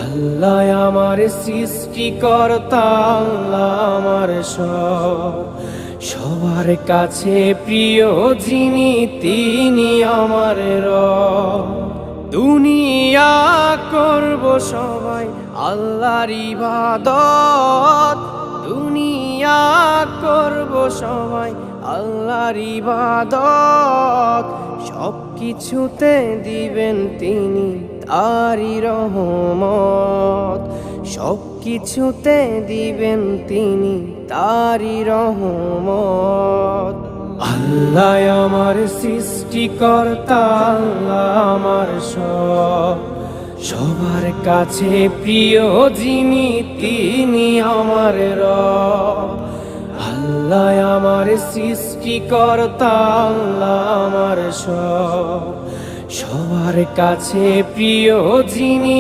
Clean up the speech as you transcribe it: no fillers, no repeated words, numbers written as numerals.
আল্লাহ আমার সৃষ্টিকর্তা, আল্লাহ আমার সব, সবার কাছে প্রিয় যিনি তিনি আমার রব। দুনিয়া করব সবাই আল্লাহর ইবাদত, দুনিয়া করব সবাই আল্লাহর ইবাদত, সব কিছুতে দিবেন তিনি তারি রহমত, সব কিছুতে দিবেন তিনি তারি রহমত। আল্লাহ আমার সৃষ্টিকর্তা, আল্লাহ আমার সব, সবার কাছে প্রিয় যিনি তিনি আমার রব। আল্লাহ আমার সৃষ্টিকর্তা, আল্লাহ আমার সব, সবার কাছে প্রিয় যিনি